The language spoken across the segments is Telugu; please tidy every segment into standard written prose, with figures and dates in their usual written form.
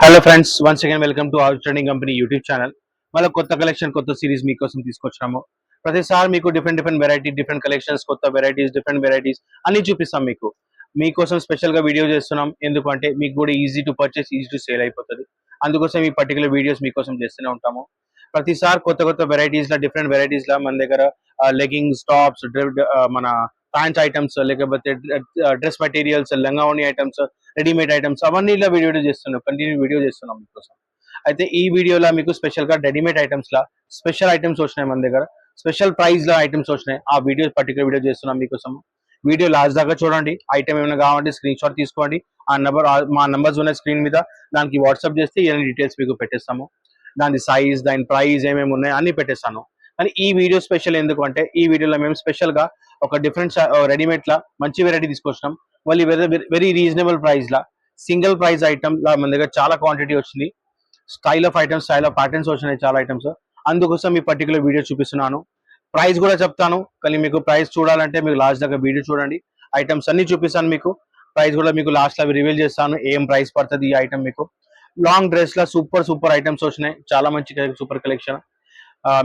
Hello friends, once again welcome to our trending company YouTube channel. మళ్ళీ కొత్త కలెక్షన్, కొత్త సిరీస్ మీకోసం తీసుకొచ్చాము. ప్రతిసారి మీకు డిఫరెంట్ వెరైటీ, డిఫరెంట్ కలెక్షన్స్, కొత్త వెరైటీస్, డిఫరెంట్ వెరైటీస్ అన్ని చూపిస్తాం మీకోసం స్పెషల్ గా వీడియో చేస్తున్నాం. ఎందుకంటే మీకు కూడా easy to purchase, easy to sale అయిపోతుంది. అందుకోసం ఈ పర్టికులర్ వీడియోస్ మీకోసం చేస్తూనే ఉంటాము. ప్రతిసారి కొత్త కొత్త వెరైటీస్ లా, డిఫరెంట్ వెరైటీస్ లా మన దగ్గర లెగింగ్స్, టాప్స్, మన ప్యాంట్స్ ఐటమ్స్, లేకపోతే డ్రెస్ మెటీరియల్స్, లంగావోని ఐటమ్స్, రెడీమేడ్ ఐటమ్స్ అవన్నీ ఇలా వీడియో చేస్తున్నాం, కంటిన్యూ వీడియో చేస్తున్నాం మీకోసం. అయితే ఈ వీడియోలో మీకు స్పెషల్ గా రెడీమేడ్ ఐటమ్స్ లా స్పెషల్ ఐటమ్స్ వచ్చినాయి మన దగ్గర, స్పెషల్ ప్రైస్ లో ఐటమ్స్ వచ్చినాయి. ఆ వీడియో పర్టికులర్ వీడియో చేస్తున్నాం మీకోసం. వీడియో లాస్ట్ దాకా చూడండి. ఐటమ్ ఏమైనా కావాలంటే స్క్రీన్ షాట్ తీసుకోండి. మా నంబర్స్ ఉన్నాయి స్క్రీన్ మీద, దానికి వాట్సాప్ చేస్తే ఇవన్నీ డీటెయిల్స్ మీకు పెట్టేస్తాము. దాని సైజ్, దాని ప్రైస్ ఏమేమి ఉన్నాయి అన్ని పెట్టేస్తాను. కానీ ఈ వీడియో స్పెషల్ ఎందుకు అంటే, ఈ వీడియోలో మేము స్పెషల్ గా ఒక డిఫరెంట్ రెడీమేడ్ లా మంచి వెరైటీ తీసుకొచ్చినాం. మళ్ళీ వెరీ రీజనబుల్ ప్రైస్ లా, సింగిల్ ప్రైస్ ఐటమ్ లా మన దగ్గర చాలా క్వాంటిటీ వచ్చింది. Style of items, style of patterns వచ్చినాయి చాలా ఐటమ్స్. అందుకోసం ఈ పర్టికులర్ వీడియో చూపిస్తున్నాను. ప్రైస్ కూడా చెప్తాను, కానీ మీకు ప్రైస్ చూడాలంటే మీకు లాస్ట్ దాకా వీడియో చూడండి. ఐటమ్స్ అన్ని చూపిస్తాను మీకు. ప్రైస్ కూడా మీకు లాస్ట్ లో రివీల్ చేస్తాను, ఏం ప్రైస్ పడుతుంది ఈ ఐటమ్ మీకు. లాంగ్ డ్రెస్ లా సూపర్ ఐటమ్స్ వచ్చినాయి, చాలా మంచి సూపర్ కలెక్షన్.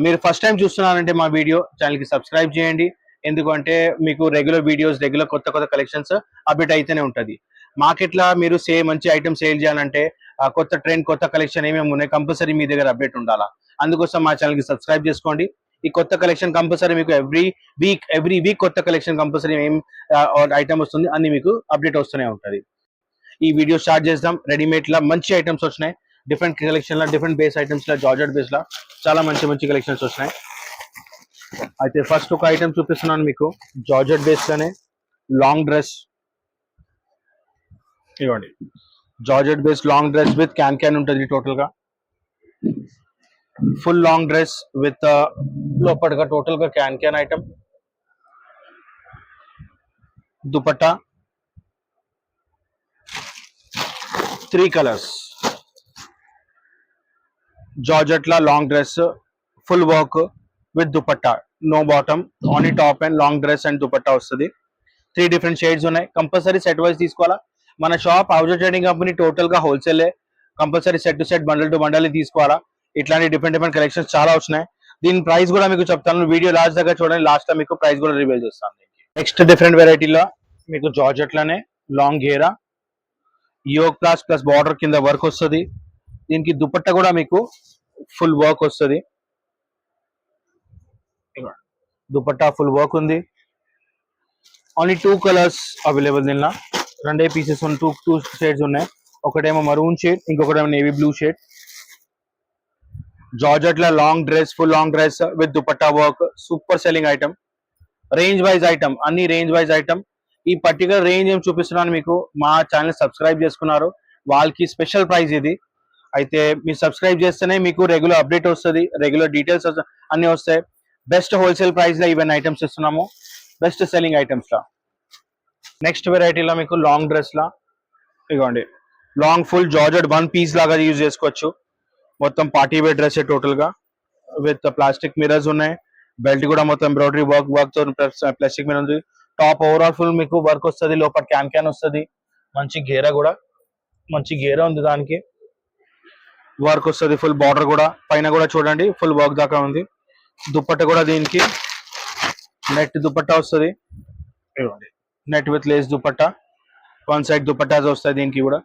మీరు ఫస్ట్ టైం చూస్తున్నారంటే మా వీడియో ఛానల్ కి సబ్స్క్రైబ్ చేయండి. ఎందుకంటే మీకు రెగ్యులర్ వీడియోస్, రెగ్యులర్ కొత్త కలెక్షన్స్ అప్డేట్ అయితేనే ఉంటుంది. మార్కెట్ లో మీరు మంచి ఐటమ్ సేల్ చేయాలంటే కొత్త ట్రెండ్, కొత్త కలెక్షన్ ఏమేమి ఉన్నాయి కంపల్సరీ మీ దగ్గర అప్డేట్ ఉండాలా. అందుకోసం మా ఛానల్ కి సబ్స్క్రైబ్ చేసుకోండి. ఈ కొత్త కలెక్షన్ కంపల్సరీ మీకు ఎవ్రీ వీక్ కొత్త కలెక్షన్ కంపల్సరీ ఏం ఐటమ్ వస్తుంది అన్ని మీకు అప్డేట్ వస్తూనే ఉంటుంది. ఈ వీడియో స్టార్ట్ చేద్దాం. రెడీమేడ్ లా మంచి ఐటమ్స్ వచ్చినాయి, డిఫరెంట్ కలెక్షన్ లా, డిఫరెంట్ బేస్ ఐటమ్స్ లా, జార్జెట్ బేస్ లా చాలా మంచి కలెక్షన్స్ వచ్చినాయి. అయితే ఫస్ట్ ఒక ఐటమ్ చూపిస్తున్నాను మీకు, జార్జెట్ బేస్ లోనే లాంగ్ డ్రెస్. ఇవ్వండి, georgette base long dress with can ఉంటుంది. టోటల్ గా ఫుల్ లాంగ్ డ్రెస్ విత్ లోపల టోటల్ గా can item, dupatta 3 colours. Georgette లా long dress, full work with dupatta, no bottom, only top and long dress and dupatta వస్తుంది. 3 డిఫరెంట్ షేడ్స్ ఉన్నాయి. కంపల్సరీ సెట్ వైజ్ తీసుకోవాలా. మన shop Hauzar trading company total గా wholesale. Compulsory set to set, bundle to bundle తీసుకోవాలా. ఇట్లాంటి డిఫరెంట్ కలెక్షన్స్ చాలా వచ్చినాయి. దీని ప్రైస్ కూడా మీకు చెప్తాను, వీడియో లాస్ట్ దగ్గర చూడండి. లాస్ట్ లో మీకు ప్రైస్ కూడా రివీల్ చేస్తాను. నెక్స్ట్ డిఫరెంట్ వెరైటీలో మీకు జార్జెట్ లోనే లాంగ్ గేరా, యోగ్ ప్లస్ బార్డర్ కింద వర్క్ వస్తుంది. దీనికి దుపట్టా కూడా మీకు ఫుల్ వర్క్ వస్తుంది. దుపట్టా ఫుల్ వర్క్ ఉంది. Only 2 colours available. దీనిలో 2 పీసెస్, 2 షేడ్స్ ఉన్నాయి. ఒకటేమో మరూన్ షేడ్, ఇంకొకటేమో నేవీ బ్లూ షేడ్. జార్జెట్ లా long dress, full long dress with dupatta work, super selling item. Range wise item, అన్ని రేంజ్ వైజ్ ఐటమ్. ఈ పర్టికులర్ రేంజ్ ఏం చూపిస్తున్నాను మీకు, మా ఛానల్ సబ్స్క్రైబ్ చేసుకున్నారు వాళ్ళకి స్పెషల్ ప్రైస్ ఇది. అయితే మీరు సబ్స్క్రైబ్ చేస్తేనే మీకు రెగ్యులర్ అప్డేట్ వస్తుంది, రెగ్యులర్ డీటెయిల్స్ అన్ని వస్తాయి. బెస్ట్ హోల్సేల్ ప్రైస్ లో ఈవెన్ ఐటమ్స్ ఇస్తున్నాము, బెస్ట్ సెల్లింగ్ ఐటమ్స్ లా. నెక్స్ట్ వెరైటీలో మీకు లాంగ్ డ్రెస్ లా, ఇదిగోండి లాంగ్ ఫుల్ జార్జెట్ 1 పీస్ లాగా యూజ్ చేసుకోవచ్చు. మొత్తం పార్టీ వేర్ డ్రెస్ టోటల్ గా విత్ ప్లాస్టిక్ మిరర్స్ ఉన్నాయి. బెల్ట్ కూడా మొత్తం ఎంబ్రాయిడరీ వర్క్ తో ప్లాస్టిక్ మిరర్ ఉంది. టాప్ ఓవరాల్ ఫుల్ మీకు వర్క్ వస్తుంది. లోపల క్యాన్ వస్తుంది. మంచి గేరా ఉంది, దానికి వర్క్ వస్తుంది. ఫుల్ బార్డర్ కూడా పైన కూడా చూడండి ఫుల్ వర్క్ దాకా ఉంది. దుపట్టా కూడా దీనికి నెట్ దుపట్టా వస్తుంది. Net with lace dupatta, 1 side dupattas వస్తాయి దీనికి కూడా.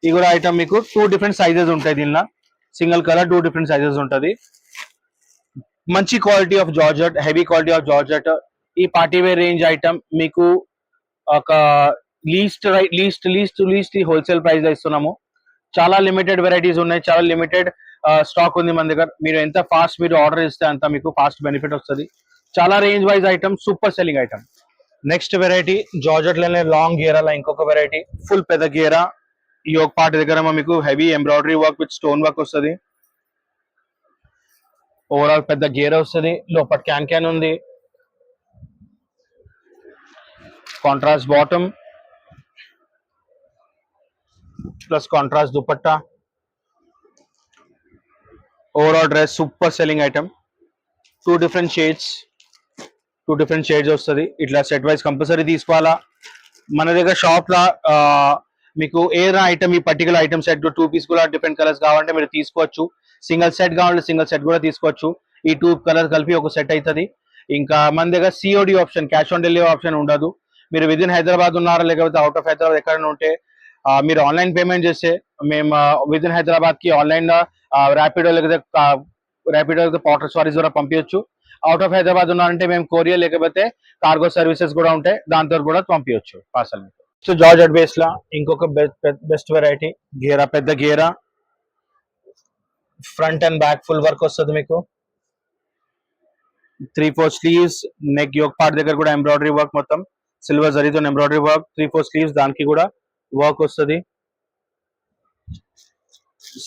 ఈ కూడా ఐటమ్ మీకు 2 డిఫరెంట్ సైజెస్ ఉంటాయి. దీనిలో సింగిల్ కలర్ 2 డిఫరెంట్ సైజెస్ ఉంటుంది. మంచి quality of georgette, heavy quality of georgette. ఈ పార్టీ వేర్ రేంజ్ ఐటమ్ మీకు ఒక లీస్ట్ హోల్సేల్ ప్రైస్ లో ఇస్తున్నాము. చాలా లిమిటెడ్ వెరైటీస్ ఉన్నాయి, చాలా లిమిటెడ్ స్టాక్ ఉంది మన దగ్గర. మీరు ఎంత ఫాస్ట్ మీరు ఆర్డర్ ఇస్తే అంత మీకు ఫాస్ట్ బెనిఫిట్ వస్తుంది. చాలా range wise item, super selling item. Next variety georgette లోనే లాంగ్ గేరా, ఇంకొక వెరైటీ ఫుల్ పెద్ద గేరా. ఈ ఒక పార్ట్ దగ్గర మీకు heavy embroidery work with stone work వస్తుంది. ఓవరాల్ పెద్ద గేరా వస్తుంది. లోపల క్యాన్ ఉంది. Contrast bottom plus contrast dupatta. Overall dress super selling item. 2 different shades వస్తుంది. ఇట్లా సెట్ వైజ్ కంపల్సరీ తీసుకోవాలా. మన దగ్గర షాప్ లా మీకు ఏదైనా ఐటమ్ ఈ పర్టికులర్ ఐటమ్ సెట్ 2 పీస్ కూడా డిఫరెంట్ కలర్స్ కావాలంటే మీరు తీసుకోవచ్చు. సింగిల్ సెట్ కావాలంటే సింగిల్ సెట్ కూడా తీసుకోవచ్చు. ఈ 2 కలర్ కలిపి ఒక సెట్ అవుతుంది. ఇంకా మన దగ్గర COD option, cash on delivery option ఉండదు. మీరు విదిన్ హైదరాబాద్ ఉన్నారా లేకపోతే అవుట్ ఆఫ్ హైదరాబాద్ ఎక్కడైనా ఉంటే మీరు ఆన్లైన్ పేమెంట్ చేస్తే మేము విదిన్ హైదరాబాద్ కి ఆన్లైన్ ర్యాపిడో లేకపోతే ర్యాపిడో పాటర్ సారీస్ కూడా పంపించచ్చు. అవుట్ ఆఫ్ హైదరాబాద్ ఉన్నారంటే మేము కొరియర్ లేకపోతే కార్గో సర్వీసెస్ కూడా ఉంటాయి, దాంతో కూడా పంపించచ్చు పార్సల్. సో జార్జెట్ బేస్ లా ఇంకొక బెస్ట్ వెరైటీ గేరా, పెద్ద గేరా, front and back full work వస్తుంది మీకు. 3/4 స్లీవ్స్, నెక్ యోక్ పార్ట్ దగ్గర కూడా ఎంబ్రాయిడరీ వర్క్, మొత్తం సిల్వర్ జరీతో ఎంబ్రాయిడరీ వర్క్. 3/4 స్లీవ్స్, దానికి కూడా వర్క్ వస్తుంది.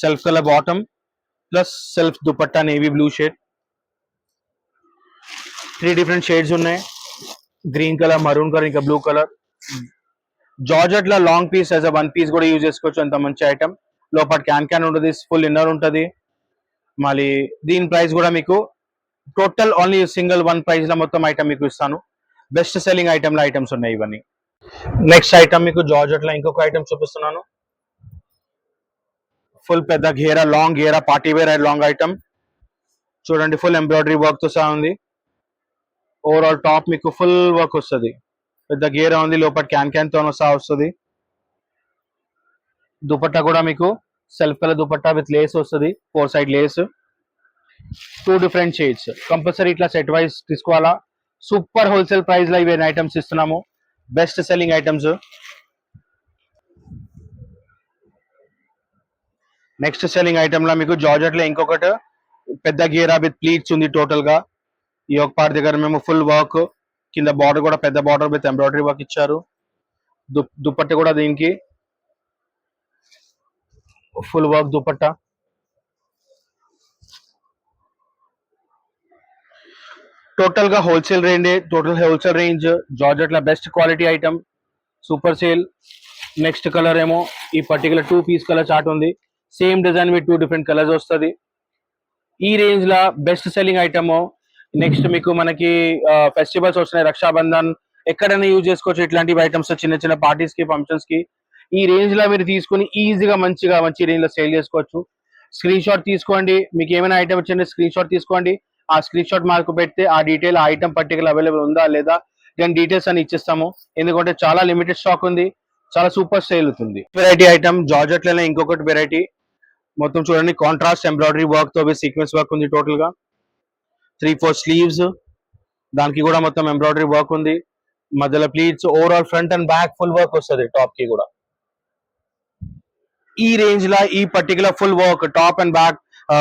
Self colour bottom plus self dupatta navy blue shade. 3 different shades ఉన్నాయి, గ్రీన్ కలర్, మరూన్ కలర్, ఇంకా బ్లూ కలర్. జార్జెట్ లో long piece as a 1 piece కూడా యూజ్ చేసుకోవచ్చు. అంత మంచి ఐటమ్. లోపల క్యాన్ ఉంటుంది, ఫుల్ ఇన్నర్ ఉంటుంది. మళ్ళీ దీని ప్రైస్ కూడా మీకు టోటల్ ఓన్లీ సింగిల్ 1 ప్రైస్ లో మొత్తం ఐటమ్ మీకు ఇస్తాను. బెస్ట్ సెల్లింగ్ ఐటమ్ లో ఐటమ్స్ ఉన్నాయి ఇవన్నీ. నెక్స్ట్ ఐటమ్ మీకు జార్జెట్ లో ఇంకొక ఐటమ్ చూపిస్తున్నాను. ఫుల్ పెద్ద గేరా, లాంగ్ గేరా, పార్టీ వేర్ లాంగ్ ఐటమ్ చూడండి. ఫుల్ ఎంబ్రాయిడరీ వర్క్ తో సహా ఉంది. ఓవరాల్ టాప్ మీకు ఫుల్ వర్క్ వస్తుంది. పెద్ద గేరా ఉంది, లోపల క్యాన్ తో సహా వస్తుంది. దుపట్టా కూడా మీకు self colour dupatta with lace వస్తుంది, 4 side lace. 2 different shades. Compulsory ఇట్లా సెట్ వైజ్ తీసుకోవాలా. సూపర్ హోల్సేల్ ప్రైస్ లో ఇవి ఐటమ్స్ ఇస్తున్నాము, best selling items. Next selling item లో మీకు జార్జెట్ లో ఇంకొకటి పెద్ద గేరా విత్ ప్లీట్స్ ఉంది. టోటల్ గా ఈ ఒక పార్ట్ దగ్గర మేము ఫుల్ వర్క్, కింద బార్డర్ కూడా పెద్ద బార్డర్ విత్ ఎంబ్రాయిడరీ వర్క్ ఇచ్చారు. దుపట్టా కూడా దీనికి ఫుల్ వర్క్ దుపట్టా. టోటల్ గా హోల్సేల్ రేంజ్ జార్జెట్ లో best quality item, super sale. Next colour ఏమో ఈ పర్టికులర్ 2 పీస్ కలర్ చార్ట్ ఉంది. Same design with 2 different colours వస్తుంది. ఈ రేంజ్ లా బెస్ట్ సెల్లింగ్ ఐటమ్. నెక్స్ట్ మీకు మనకి ఫెస్టివల్స్ వస్తున్నాయి, రక్షాబంధన్, ఎక్కడైనా యూజ్ చేసుకోవచ్చు ఇట్లాంటి ఐటమ్స్. చిన్న చిన్న పార్టీస్ కి, ఫంక్షన్స్ కి ఈ రేంజ్ లో మీరు తీసుకుని ఈజీగా మంచి రేంజ్ లో సేల్ చేసుకోవచ్చు. స్క్రీన్ షాట్ తీసుకోండి, మీకు ఏమైనా ఐటమ్ వచ్చింది స్క్రీన్ షాట్ తీసుకోండి. ఆ స్క్రీన్ షాట్ మార్కు పెడితే ఆ డీటెయిల్, ఆ ఐటమ్ పర్టికులర్ అవైలబుల్ ఉందా లేదా దాని డీటెయిల్స్ అని ఇచ్చేస్తాము. ఎందుకంటే చాలా లిమిటెడ్ స్టాక్ ఉంది, చాలా సూపర్ సేల్ అవుతుంది. వెరైటీ ఐటమ్ జార్జెట్ లోనే ఇంకొకటి వెరైటీ. మొత్తం చూడండి, కాంట్రాస్ట్ ఎంబ్రాయిడరీ వర్క్ తో సీక్వెన్స్ వర్క్ ఉంది. టోటల్ గా 3/4 స్లీవ్స్, దానికి కూడా మొత్తం ఎంబ్రాయిడరీ వర్క్ ఉంది. మధ్యలో pleats, overall front and back full work వస్తుంది టాప్ కి కూడా. ఈ రేంజ్ లా ఈ particular full work, top and back,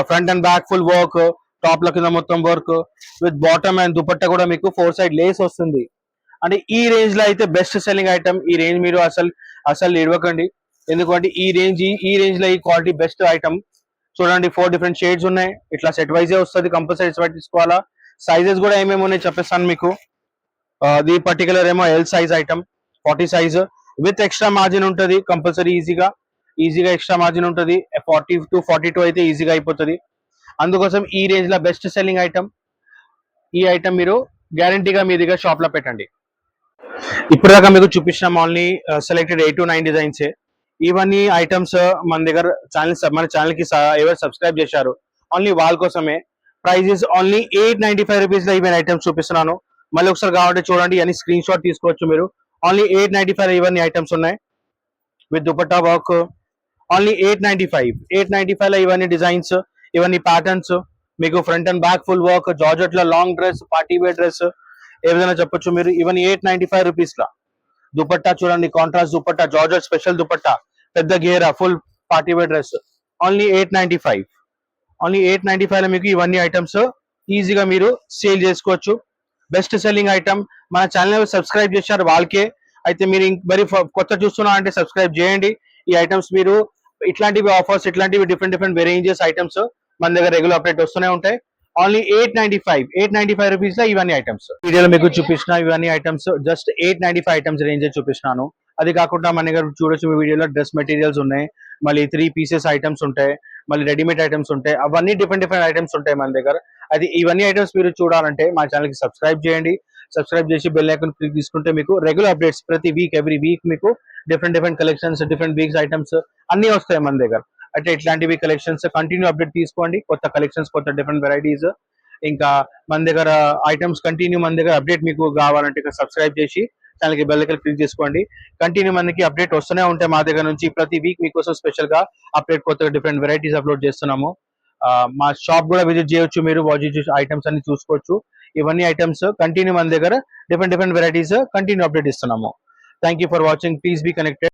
front and back full work, top లో కింద మొత్తం work with bottom and dupatta కూడా మీకు 4 సైడ్ లేస్ వస్తుంది. అంటే ఈ రేంజ్ లో అయితే బెస్ట్ సెల్లింగ్ ఐటమ్. ఈ రేంజ్ మీరు అసలు ఇవ్వకండి, ఎందుకంటే ఈ రేంజ్ లో ఈ క్వాలిటీ బెస్ట్ ఐటమ్. చూడండి 4 డిఫరెంట్ షేడ్స్ ఉన్నాయి. ఇట్లా సెట్ వైజే వస్తుంది, కంపల్సరీ సెట్ తీసుకోవాలా. సైజెస్ కూడా ఏమేమి ఉన్నాయి చెప్పేస్తాను మీకు. ది పర్టికులర్ ఏమో L size item, 40 size with extra margin ఉంటుంది కంపల్సరీ. ఈజీగా ఎక్స్ట్రా మార్జిన్ ఉంటుంది. 40 to 42 అయితే ఈజీగా అయిపోతుంది. అందుకోసం ఈ రేంజ్ లో బెస్ట్ సెల్లింగ్ ఐటమ్. ఈ ఐటమ్ మీరు గ్యారంటీగా మీ దగ్గర షాప్ లో పెట్టండి. ఇప్పటిదాకా మీకు చూపించిన ఓన్లీ సెలెక్టెడ్ 8 to 9 డిజైన్స్. ఇవన్నీ ఐటమ్స్ మన ఛానల్ కి ఎవరు సబ్స్క్రైబ్ చేశారు ఓన్లీ వాళ్ళ కోసమే. ప్రైజెస్ ఓన్లీ 895 రూపీస్ లో ఈవెన్ ఐటమ్స్ చూపిస్తున్నాను. మళ్ళీ ఒకసారి కావాలంటే చూడండి, అన్ని స్క్రీన్ షాట్ తీసుకోవచ్చు మీరు. ఓన్లీ 895 ఇవన్నీ ఐటమ్స్ ఉన్నాయి విత్ దుపట్టా వర్క్. ఓన్లీ 895 లో ఇవన్నీ డిజైన్స్, ఇవన్నీ ప్యాటర్న్స్ మీకు. Front and back full work, georgette లో long dress, party wear dress ఏదైనా చెప్పొచ్చు మీరు. ఇవన్నీ 895 రూపీస్ లా. దుపట్టా చూడండి, contrast dupatta, georgette special dupatta, పెద్ద గేరా, full party wear dress. Only 895. Only 895 లో మీకు ఇవన్నీ ఐటమ్స్ ఈజీగా మీరు సేల్ చేసుకోవచ్చు. Best selling item. మన ఛానల్ సబ్స్క్రైబ్ చేశారు వాళ్ళకే. అయితే మీరు మరి కొత్త చూస్తున్నా అంటే సబ్స్క్రైబ్ చేయండి. ఈ ఐటమ్స్ మీరు ఇట్లాంటివి ఆఫర్స్, ఇట్లాంటివి డిఫరెంట్ వేరేంజెస్ ఐటమ్స్ మన దగ్గర రెగ్యులర్ అప్డేట్ వస్తూనే ఉంటాయి. ఓన్లీ 895 రూపీస్ లో ఇవన్నీ ఐటమ్స్. వీడియోలో మీకు చూపించిన ఇవన్నీ ఐటమ్స్ జస్ట్ 895 ఐటమ్స్ రేంజ్ చూపిస్తున్నాను. అది కాకుండా మన దగ్గర చూడొచ్చు మీ వీడియోలో డ్రెస్ మెటీరియల్స్ ఉన్నాయి, మళ్ళీ 3 పీసెస్ ఐటమ్స్ ఉంటాయి, మళ్ళీ రెడీమేడ్ ఐటమ్స్ ఉంటాయి. అవన్నీ డిఫరెంట్ ఐటమ్స్ ఉంటాయి మన దగ్గర. అది ఇవన్నీ ఐటమ్స్ మీరు చూడాలంటే మా ఛానల్ కి సబ్స్క్రైబ్ చేయండి. సబ్స్క్రైబ్ చేసి బెల్ ఐకాన్ క్లిక్ తీసుకుంటే మీకు రెగ్యులర్ అప్డేట్స్ ప్రతి వీక్ ఎవ్రీ వీక్ మీకు different collections different weeks items అన్ని వస్తాయి మన దగ్గర. అంటే ఇట్లాంటివి కలెక్షన్స్ కంటిన్యూ అప్డేట్ తీసుకోండి, కొత్త కలెక్షన్స్ కొత్త డిఫరెంట్ వెరైటీస్. ఇంకా మన దగ్గర ఐటమ్స్ కంటిన్యూ మన దగ్గర అప్డేట్ మీకు కావాలంటే ఇక్కడ సబ్స్క్రైబ్ చేసి ఛానల్కి బెల్ ఐకాన్ క్లిక్ చేసుకోండి. కంటిన్యూ మనకి అప్డేట్ వస్తూనే ఉంటాయి మా దగ్గర నుంచి. ప్రతి వీక్ మీకోసం స్పెషల్ గా అప్డేట్ కొత్త డిఫరెంట్ వెరైటీస్ అప్లోడ్ చేస్తున్నాము. మా షాప్ కూడా విజిట్ చేయొచ్చు, మీరు వాచ్ ఐటమ్స్ అన్ని చూసుకోవచ్చు. ఇవన్నీ ఐటమ్స్ కంటిన్యూ మన దగ్గర డిఫరెంట్ వెరైటీస్ కంటిన్యూ అప్డేట్ ఇస్తున్నాము. Thank you for watching, please be connected.